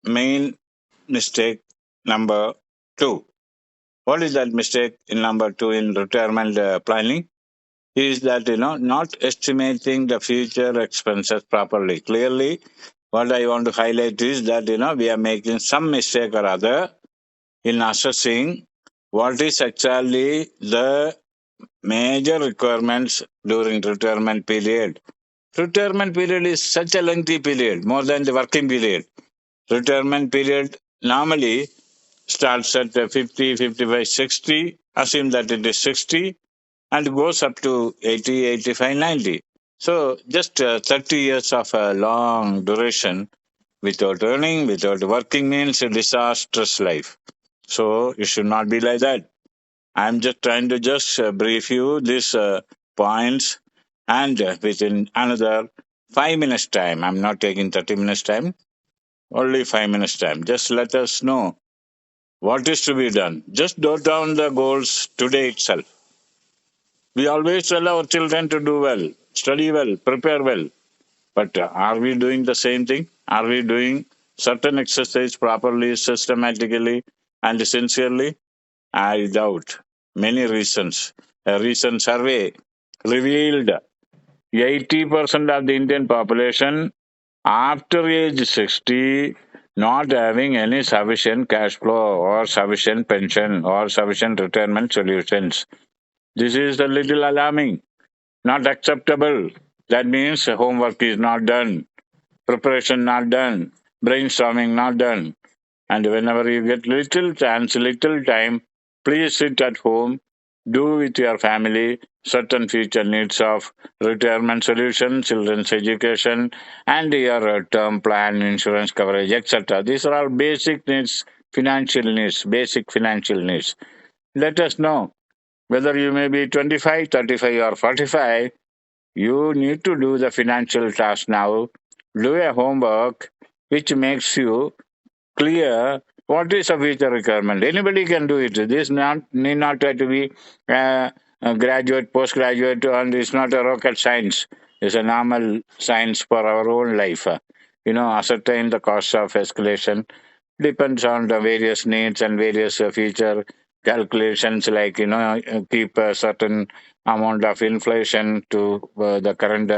main mistake number two. What is that mistake in number two in retirement planning? Is that not estimating the future expenses properly. Clearly, what I want to highlight is that we are making some mistake or other in assessing what is actually the major requirements during retirement period. Retirement period is such a lengthy period, more than the working period. Retirement period normally starts at 50, 55, 60. Assume that it is 60 and goes up to 80, 85, 90. So just 30 years of a long duration without earning, without working means a disastrous life. So it should not be like that. I'm just trying to just brief you these points and within another 5 minutes time. I'm not taking 30 minutes time, only 5 minutes time. Just let us know what is to be done. Just note down the goals today itself. We always tell our children to do well, study well, prepare well. But are we doing the same thing? Are we doing certain exercise properly, systematically, and sincerely? I doubt. Many reasons. A recent survey revealed 80% of the Indian population after age 60 not having any sufficient cash flow or sufficient pension or sufficient retirement solutions. This is a little alarming, not acceptable. That means homework is not done, preparation not done, brainstorming not done. And whenever you get little chance, little time, please sit at home, do with your family certain future needs of retirement solution, children's education, and your term plan, insurance coverage, etc. These are all basic needs, financial needs, basic financial needs. Let us know whether you may be 25, 35, or 45. You need to do the financial task now. Do a homework which makes you clear what is a future requirement. Anybody can do it. This need not have to be a graduate, postgraduate, and it's not a rocket science. It's a normal science for our own life. Ascertain the cost of escalation depends on the various needs and various future calculations, like keep a certain amount of inflation to the current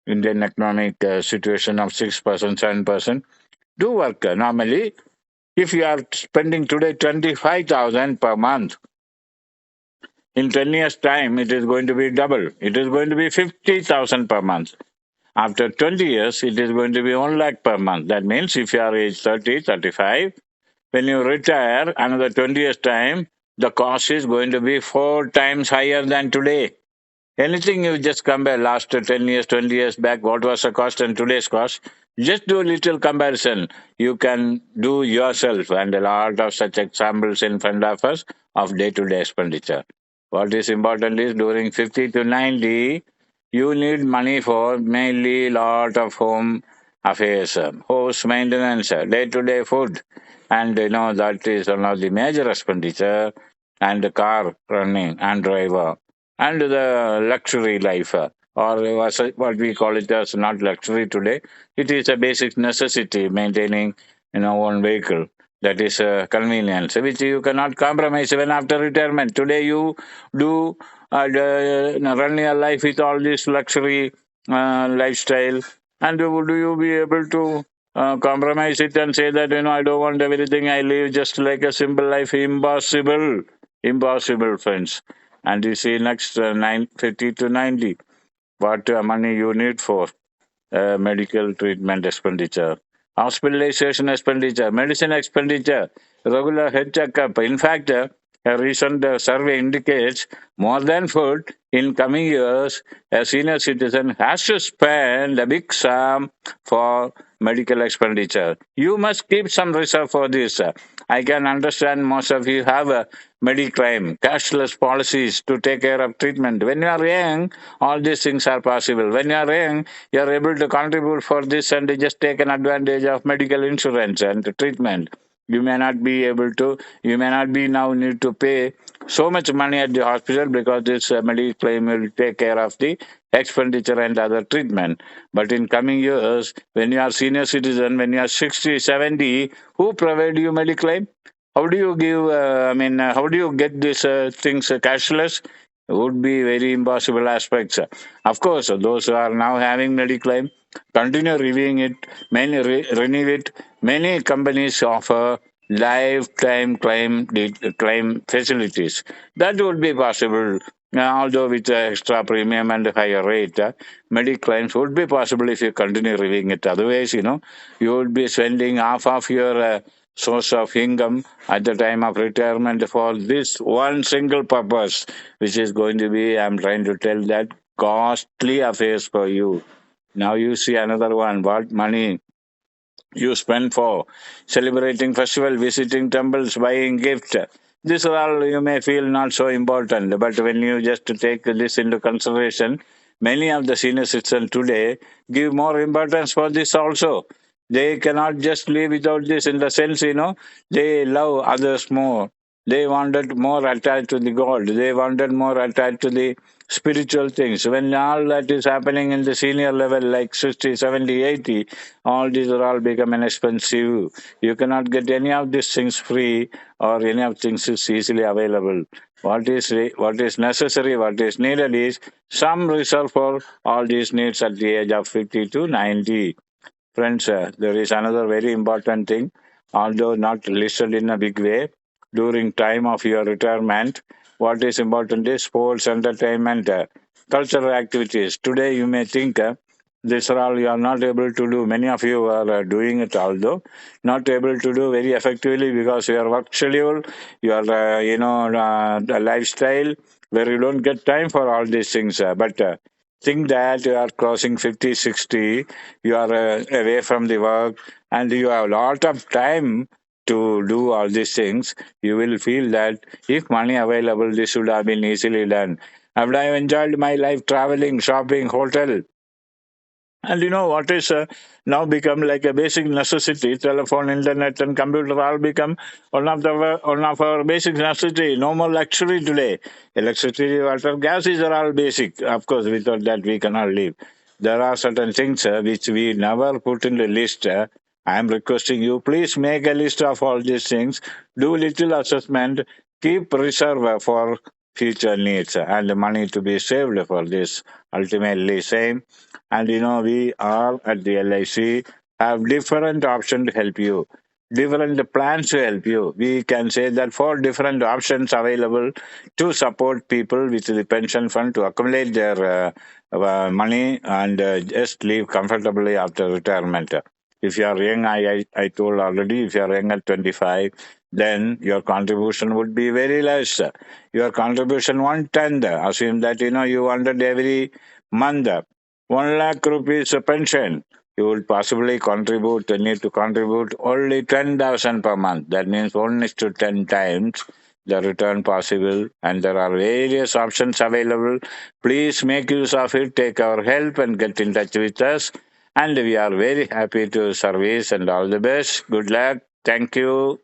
Indian economic situation of 6%, 7%. Do work normally. If you are spending today 25,000 per month, in 10 years' time, it is going to be double. It is going to be 50,000 per month. After 20 years, it is going to be 1 lakh per month. That means if you are age 30, 35, when you retire, another 20 years' time, the cost is going to be 4 times higher than today. Anything you just compare last 10 years, 20 years back, what was the cost and today's cost, just do a little comparison. You can do yourself, and a lot of such examples in front of us of day-to-day expenditure. What is important is during 50 to 90, you need money for mainly lot of home affairs, house maintenance, day-to-day food, and that is one of the major expenditure, and the car running and driver and the luxury life, or what we call it as not luxury today. It is a basic necessity maintaining one vehicle. That is a convenience which you cannot compromise even after retirement. Today you do run your life with all this luxury lifestyle, and do you be able to compromise it and say that I don't want everything, I live just like a simple life? Impossible. Impossible, friends. And you see next 50 to 90, what money you need for medical treatment expenditure, hospitalization expenditure, medicine expenditure, regular health checkup. In fact, a recent survey indicates more than food in coming years, a senior citizen has to spend a big sum for medical expenditure. You must keep some reserve for this. I can understand most of you have a Mediclaim, cashless policies to take care of treatment. When you are young, all these things are possible. When you are young, you are able to contribute for this and just take an advantage of medical insurance and treatment. You may not be able to, you may not be now need to pay so much money at the hospital because this medical claim will take care of the expenditure and other treatment. But in coming years, when you are senior citizen, when you are 60, 70, who provide you medical claim? How do you give, how do you get these things cashless? Would be very impossible aspects. Of course, those who are now having medical claim, continue reviewing it, renew it. Many companies offer lifetime claim facilities. That would be possible. Although with extra premium and higher rate, medical claims would be possible if you continue reviewing it. Otherwise, you would be spending half of your source of income at the time of retirement for this one single purpose, which is going to be, I'm trying to tell that, costly affairs for you. Now you see another one. What money you spend for celebrating festival, visiting temples, buying gift. This all you may feel not so important, but when you just take this into consideration, many of the senior citizens today give more importance for this also. They cannot just live without this in the sense, they love others more. They wanted more attached to the God. They wanted more attached to the spiritual things. When all that is happening in the senior level, like 60, 70, 80, all these are all becoming expensive. You cannot get any of these things free or any of things is easily available. What is necessary, what is needed is some reserve for all these needs at the age of 50 to 90. Friends, there is another very important thing, although not listed in a big way. During time of your retirement, what is important is sports, entertainment, cultural activities. Today, you may think this are all you are not able to do. Many of you are doing it, although not able to do very effectively because your work schedule, your the lifestyle, where you don't get time for all these things. But think that you are crossing 50, 60, you are away from the work, and you have a lot of time to do all these things. You will feel that if money available, this should have been easily done. I would have enjoyed my life traveling, shopping, hotel. And what is now become like a basic necessity? Telephone, internet, and computer all become one of our basic necessity. No more luxury today. Electricity, water, gases are all basic. Of course, without that we cannot live. There are certain things which we never put in the list. I am requesting you, please make a list of all these things. Do little assessment. Keep reserve for future needs and money to be saved for this. Ultimately, same. And we are at the LIC have different options to help you, different plans to help you. We can say that four different options available to support people with the pension fund to accumulate their money and just live comfortably after retirement. If you are young, I told already, if you are young at 25, then your contribution would be very less. Your contribution 110. Assume that you wanted every month 1 lakh rupees pension. You will possibly need to contribute only 10,000 per month. That means 1 is to 10 times the return possible, and there are various options available. Please make use of it, take our help, and get in touch with us. And we are very happy to service and all the best. Good luck. Thank you.